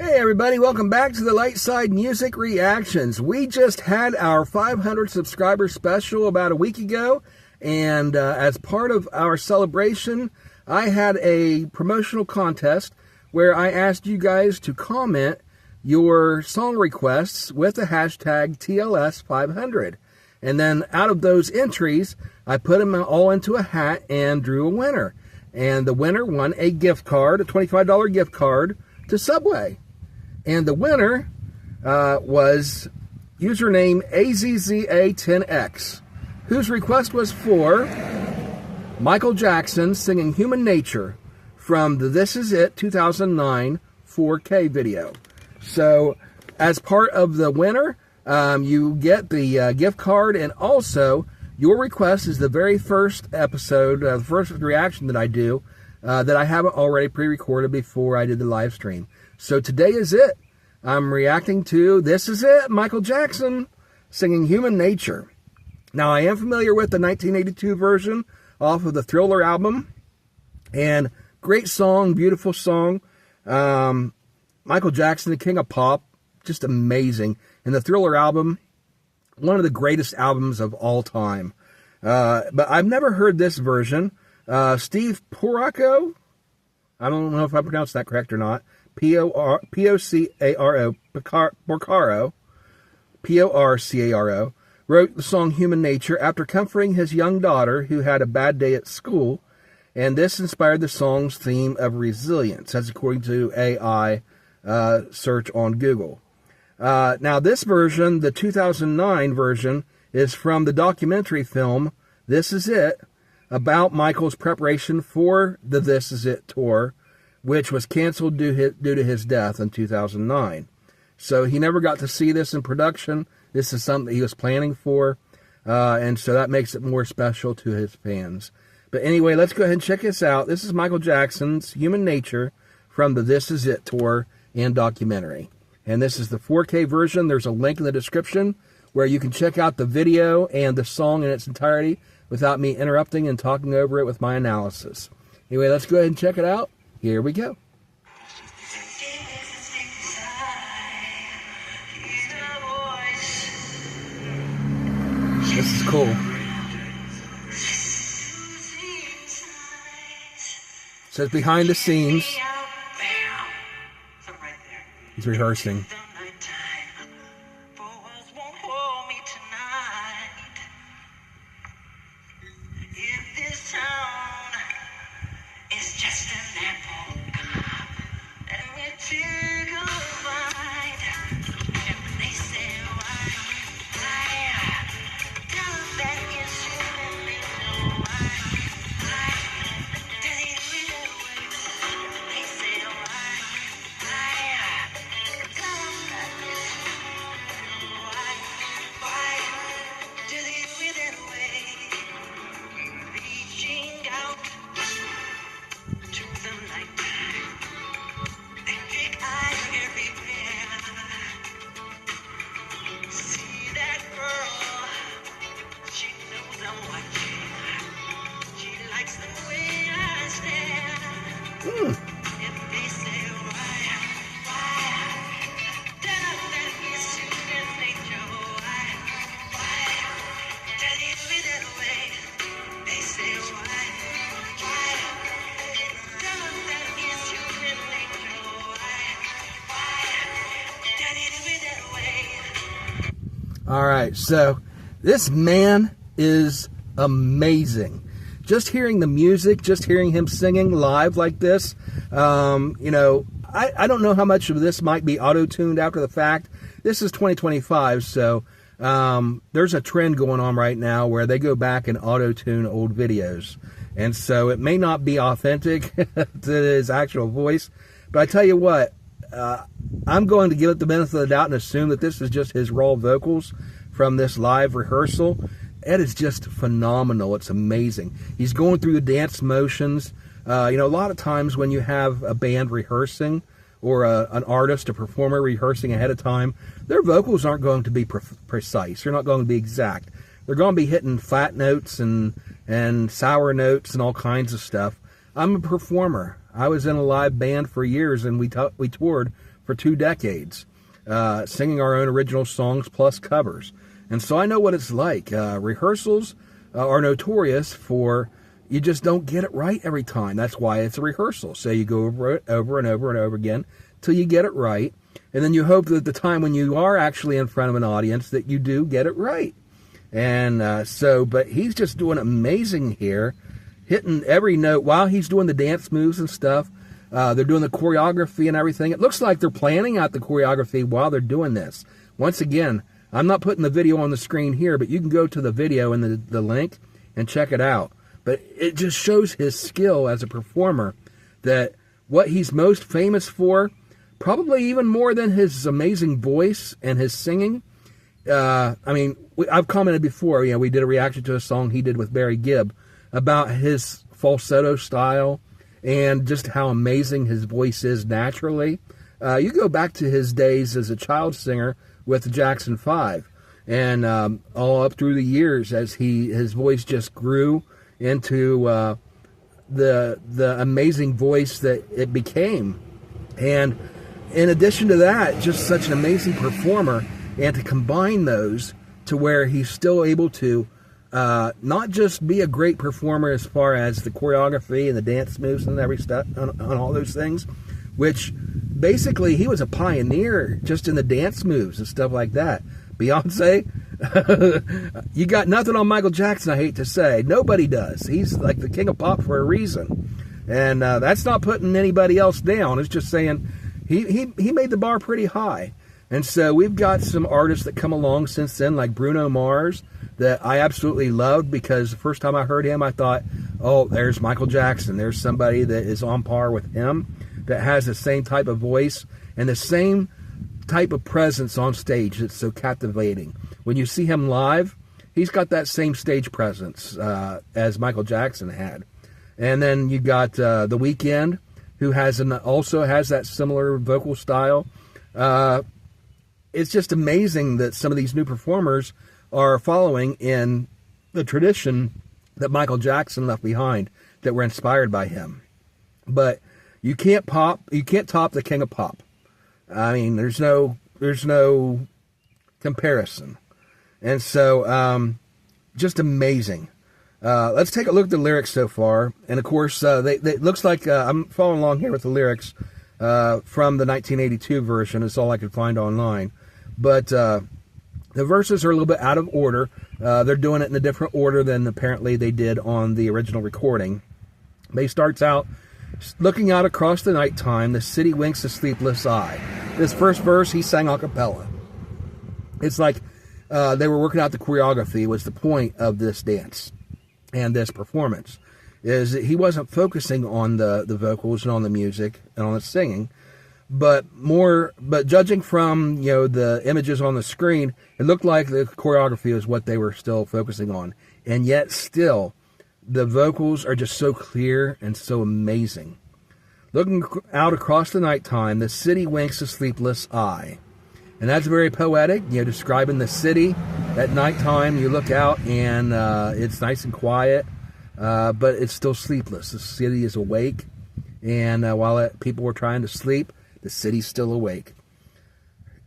Hey everybody, welcome back to the Lightside Music Reactions. We just had our 500 subscriber special about a week ago, and as part of our celebration, I had a promotional contest where I asked you guys to comment your song requests with the hashtag TLS500. And then out of those entries, I put them all into a hat and drew a winner. And the winner won a gift card, a $25 gift card to Subway. And the winner was username AZZA10X, whose request was for Michael Jackson singing Human Nature from the This Is It 2009 4K video. So, as part of the winner, you get the gift card, and also your request is the very first episode, the first reaction that I do, that I haven't already pre-recorded before I did the live stream. So today is it. I'm reacting to This Is It, Michael Jackson singing Human Nature. Now, I am familiar with the 1982 version off of the Thriller album, and great song, beautiful song. Michael Jackson, the king of pop, just amazing. And the Thriller album, one of the greatest albums of all time. But I've never heard this version. Steve Porcaro, I don't know if I pronounced that correct or not. Porcaro, Porcaro, wrote the song Human Nature after comforting his young daughter who had a bad day at school, and this inspired the song's theme of resilience, as according to AI search on Google. Now this version, the 2009 version, is from the documentary film This Is It, about Michael's preparation for the This Is It tour, which was canceled due to his death in 2009. So he never got to see this in production. This is something he was planning for, and so that makes it more special to his fans. But anyway, let's go ahead and check this out. This is Michael Jackson's Human Nature from the This Is It tour and documentary. And this is the 4K version. There's a link in the description where you can check out the video and the song in its entirety without me interrupting and talking over it with my analysis. Anyway, let's go ahead and check it out. Here we go. This is cool. It says behind the scenes. He's rehearsing. All right, so this man is amazing. Just hearing the music, just hearing him singing live like this, you know, I don't know how much of this might be auto-tuned after the fact. This is 2025, so there's a trend going on right now where they go back and auto-tune old videos. And so it may not be authentic to his actual voice, but I tell you what, I'm going to give it the benefit of the doubt and assume that this is just his raw vocals from this live rehearsal. It is just phenomenal. It's amazing. He's going through the dance motions. You know, a lot of times when you have a band rehearsing, or an artist, a performer rehearsing ahead of time, their vocals aren't going to be precise. They're not going to be exact. They're going to be hitting flat notes and sour notes and all kinds of stuff. I'm a performer. I was in a live band for years, and we toured for 2 decades, singing our own original songs plus covers. And so I know what it's like. Rehearsals are notorious for you just don't get it right every time. That's why it's a rehearsal. So you go over it over and over and over again till you get it right. And then you hope that the time when you are actually in front of an audience that you do get it right. And but he's just doing amazing here, hitting every note while he's doing the dance moves and stuff. They're doing the choreography and everything. It looks like they're planning out the choreography while they're doing this. Once again, I'm not putting the video on the screen here, but you can go to the video in the link and check it out. But it just shows his skill as a performer, that what he's most famous for, probably even more than his amazing voice and his singing. I've commented before, we did a reaction to a song he did with Barry Gibb about his falsetto style and just how amazing his voice is naturally. You go back to his days as a child singer with the Jackson 5, and all up through the years as his voice just grew into the amazing voice that it became. And in addition to that, just such an amazing performer, and to combine those to where he's still able to not just be a great performer as far as the choreography and the dance moves and every step on all those things, which basically he was a pioneer just in the dance moves and stuff like that. Beyonce, you got nothing on Michael Jackson, I hate to say. Nobody does. He's like the king of pop for a reason. And that's not putting anybody else down. It's just saying he made the bar pretty high. And so we've got some artists that come along since then, like Bruno Mars, that I absolutely loved, because the first time I heard him, I thought, oh, there's Michael Jackson. There's somebody that is on par with him, that has the same type of voice and the same type of presence on stage that's so captivating. When you see him live, he's got that same stage presence as Michael Jackson had. And then you got The Weeknd, who also has that similar vocal style. It's just amazing that some of these new performers are following in the tradition that Michael Jackson left behind, that were inspired by him. But you can't top the king of pop. I mean, there's no comparison. And so, just amazing. Let's take a look at the lyrics so far. And of course, it looks like I'm following along here with the lyrics from the 1982 version. It's all I could find online. But the verses are a little bit out of order. They're doing it in a different order than apparently they did on the original recording. They starts out, looking out across the nighttime, the city winks a sleepless eye. This first verse, he sang a cappella. It's like they were working out the choreography, was the point of this dance and this performance. Is that he wasn't focusing on the vocals and on the music and on the singing, but judging from the images on the screen, it looked like the choreography was what they were still focusing on. And yet still, the vocals are just so clear and so amazing. Looking out across the nighttime, the city winks a sleepless eye. And that's very poetic, describing the city at nighttime. You look out and it's nice and quiet, but it's still sleepless. The city is awake, and while people were trying to sleep, the city's still awake.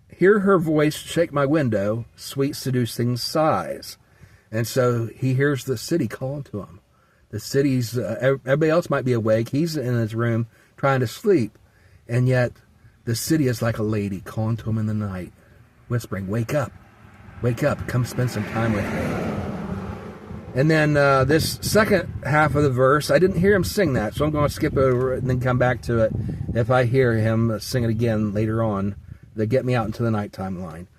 Hear her voice shake my window, sweet seducing sighs. And so he hears the city calling to him. The city's, everybody else might be awake. He's in his room trying to sleep. And yet, the city is like a lady calling to him in the night, whispering, wake up, come spend some time with me. And then this second half of the verse, I didn't hear him sing that, so I'm going to skip over it and then come back to it if I hear him sing it again later on. They get me out into the nighttime line.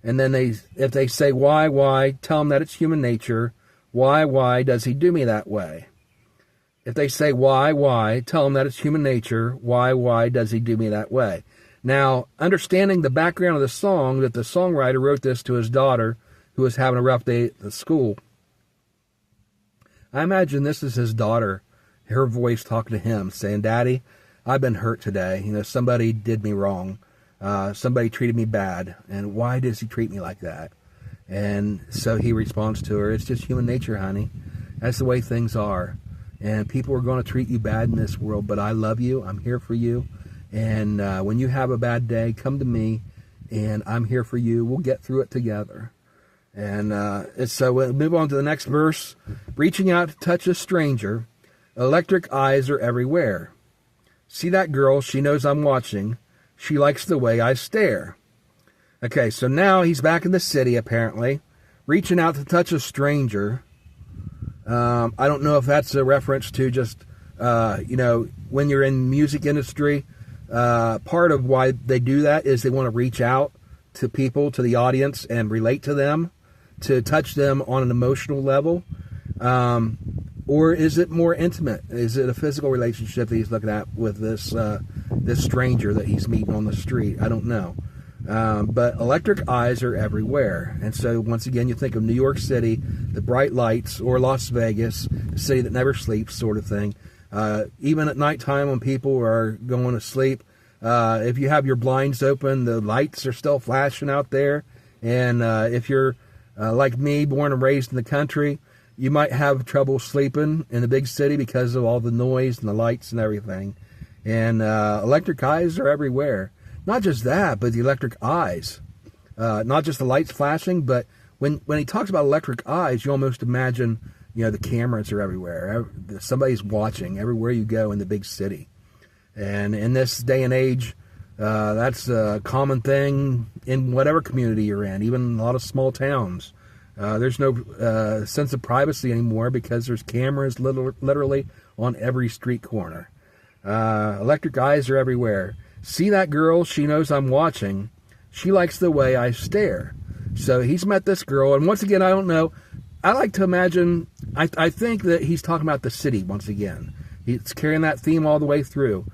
And then if they say, why, tell them that it's human nature. Why does he do me that way? If they say, why, tell them that it's human nature. Why does he do me that way? Now, understanding the background of the song, that the songwriter wrote this to his daughter, who was having a rough day at school. I imagine this is his daughter, her voice talking to him, saying, Daddy, I've been hurt today. Somebody did me wrong. Somebody treated me bad. And why does he treat me like that? And so he responds to her, it's just human nature, honey. That's the way things are. And people are going to treat you bad in this world, but I love you. I'm here for you. And when you have a bad day, come to me, and I'm here for you. We'll get through it together. And so we'll move on to the next verse. Reaching out to touch a stranger, electric eyes are everywhere. See that girl, she knows I'm watching. She likes the way I stare. Okay, so now he's back in the city, apparently. Reaching out to touch a stranger. I don't know if that's a reference to just, when you're in the music industry, part of why they do that is they want to reach out to people, to the audience, and relate to them, to touch them on an emotional level. Or is it more intimate? Is it a physical relationship that he's looking at with this stranger that he's meeting on the street? I don't know. But electric eyes are everywhere. And so once again, you think of New York City, the bright lights, or Las Vegas, the city that never sleeps sort of thing. Even at nighttime when people are going to sleep, if you have your blinds open, the lights are still flashing out there. And if you're like me, born and raised in the country, you might have trouble sleeping in the big city because of all the noise and the lights and everything. And electric eyes are everywhere. Not just that, but the electric eyes. Not just the lights flashing, but when he talks about electric eyes, you almost imagine, the cameras are everywhere. Somebody's watching everywhere you go in the big city. And in this day and age, that's a common thing in whatever community you're in, even a lot of small towns. There's no sense of privacy anymore because there's cameras literally on every street corner. Electric eyes are everywhere. See that girl, she knows I'm watching. She likes the way I stare. So he's met this girl, and once again, I don't know. I like to imagine, I think that he's talking about the city once again. He's carrying that theme all the way through.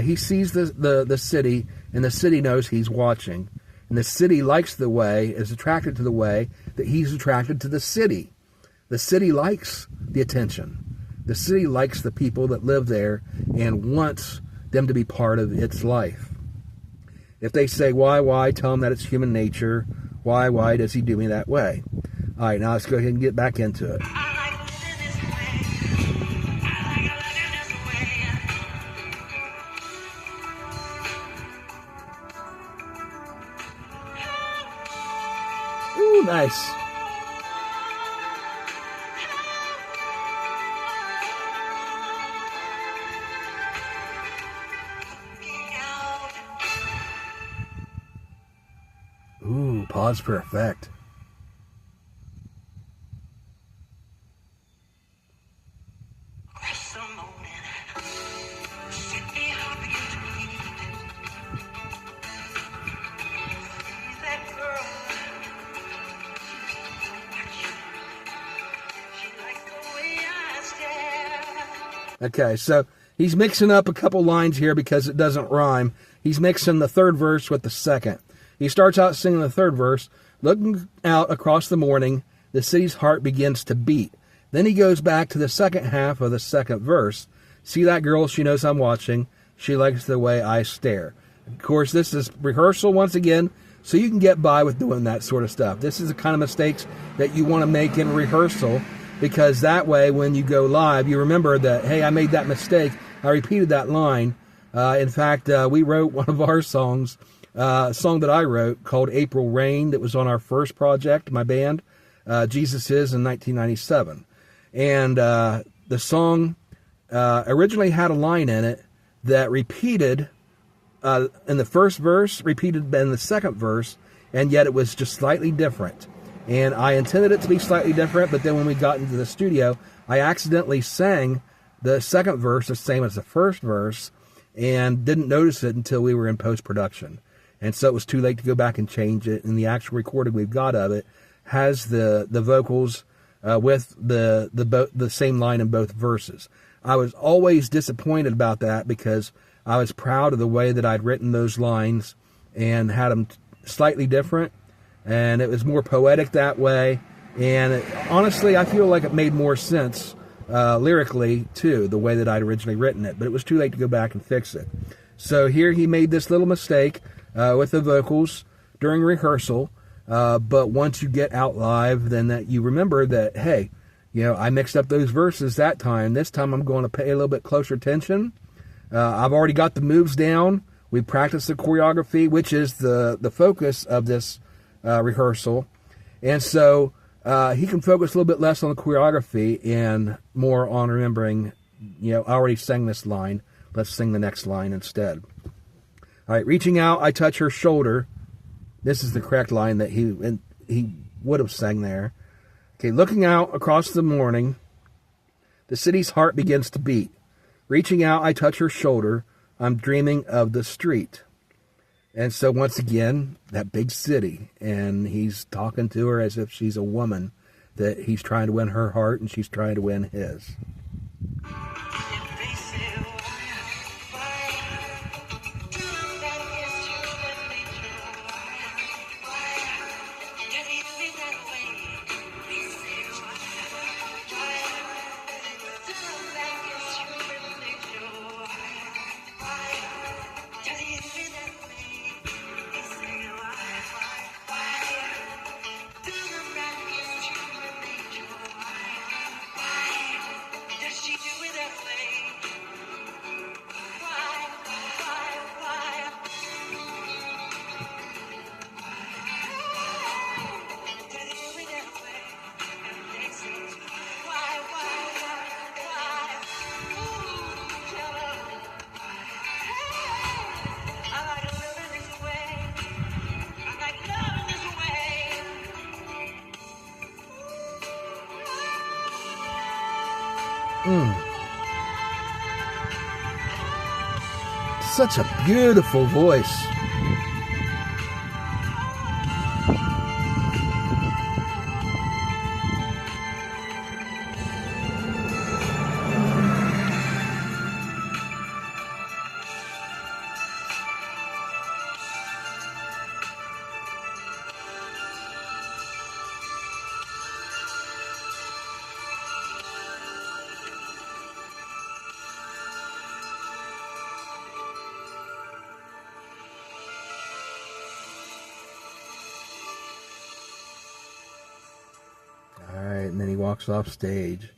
He sees the city, and the city knows he's watching. And the city likes the way, is attracted to the way that he's attracted to the city. The city likes the attention. The city likes the people that live there and wants them to be part of its life. If they say, why, tell them that it's human nature. Why does he do me that way? All right, now let's go ahead and get back into it. Ooh, nice. Ooh, pause for effect. Okay, so he's mixing up a couple lines here because it doesn't rhyme. He's mixing the third verse with the second. He starts out singing the third verse. Looking out across the morning, the city's heart begins to beat. Then he goes back to the second half of the second verse. See that girl, she knows I'm watching. She likes the way I stare. Of course, this is rehearsal once again, so you can get by with doing that sort of stuff. This is the kind of mistakes that you want to make in rehearsal, because that way when you go live, you remember that, hey, I made that mistake. I repeated that line. In fact, we wrote one of our songs, a song that I wrote called April Rain, that was on our first project, my band, Jesus Is, in 1997. And the song originally had a line in it that repeated in the first verse, repeated in the second verse, and yet it was just slightly different. And I intended it to be slightly different, but then when we got into the studio, I accidentally sang the second verse the same as the first verse and didn't notice it until we were in post-production. And so it was too late to go back and change it, and the actual recording we've got of it has the vocals with the same line in both verses. I was always disappointed about that because I was proud of the way that I'd written those lines and had them slightly different. And it was more poetic that way. And honestly, I feel like it made more sense lyrically, too, the way that I'd originally written it. But it was too late to go back and fix it. So here he made this little mistake with the vocals during rehearsal. But once you get out live, then that you remember that, hey, I mixed up those verses that time. This time I'm going to pay a little bit closer attention. I've already got the moves down We practiced the choreography, which is the focus of this rehearsal. And so he can focus a little bit less on the choreography and more on remembering, I already sang this line. Let's sing the next line instead. All right, reaching out, I touch her shoulder. This is the correct line that he would have sang there. Okay, looking out across the morning, the city's heart begins to beat. Reaching out, I touch her shoulder. I'm dreaming of the street. And so once again, that big city, and he's talking to her as if she's a woman, that he's trying to win her heart and she's trying to win his. Such a beautiful voice. And then he walks off stage.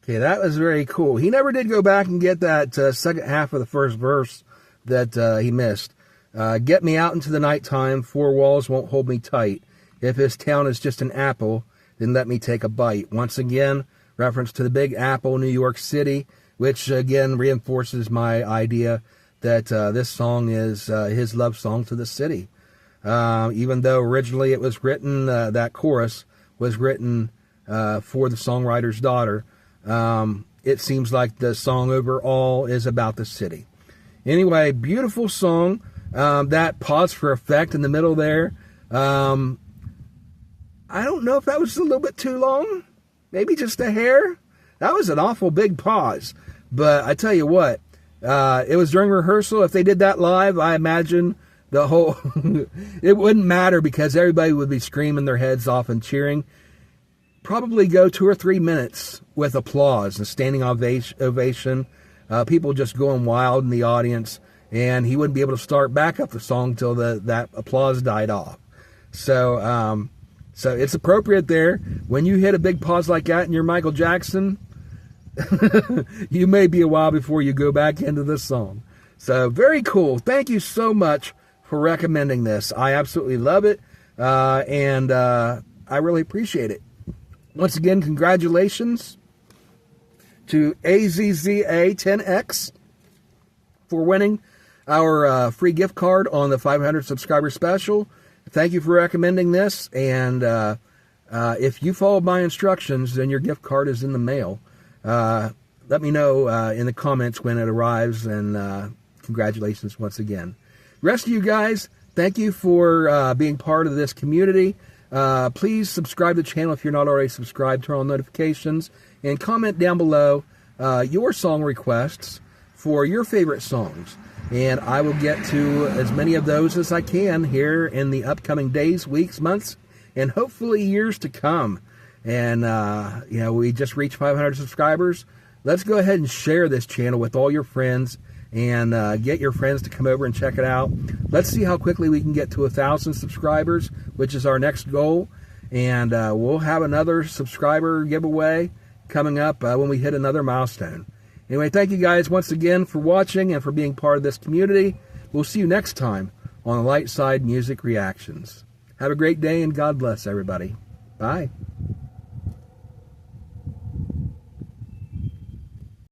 Okay, that was very cool. He never did go back and get that second half of the first verse that he missed. Get me out into the nighttime, four walls won't hold me tight. If this town is just an apple, then let me take a bite. Once again, reference to the Big Apple, New York City, which again reinforces my idea that this song is his love song to the city. Even though originally it was written, that chorus was written for the songwriter's daughter, it seems like the song overall is about the city. Anyway, beautiful song. That pause for effect in the middle there. I don't know if that was a little bit too long. Maybe just a hair. That was an awful big pause. But I tell you what, it was during rehearsal. If they did that live, I imagine the whole, it wouldn't matter because everybody would be screaming their heads off and cheering. Probably go 2 or 3 minutes with applause and standing ovation. People just going wild in the audience, and he wouldn't be able to start back up the song till that applause died off. So it's appropriate there. When you hit a big pause like that and you're Michael Jackson, you may be a while before you go back into the song. So very cool. Thank you so much for recommending this. I absolutely love it, and I really appreciate it. Once again, congratulations to AZZA10X for winning our free gift card on the 500 subscriber special. Thank you for recommending this, and if you follow my instructions, then your gift card is in the mail. Let me know in the comments when it arrives, and congratulations once again. The rest of you guys, thank you for being part of this community. Please subscribe to the channel if you're not already subscribed, turn on notifications, and comment down below your song requests for your favorite songs. And I will get to as many of those as I can here in the upcoming days, weeks, months, and hopefully years to come. And, we just reached 500 subscribers. Let's go ahead and share this channel with all your friends and get your friends to come over and check it out. Let's see how quickly we can get to 1,000 subscribers, which is our next goal. And we'll have another subscriber giveaway coming up when we hit another milestone. Anyway, thank you guys once again for watching and for being part of this community. We'll see you next time on the Light Side Music Reactions. Have a great day, and God bless everybody. Bye.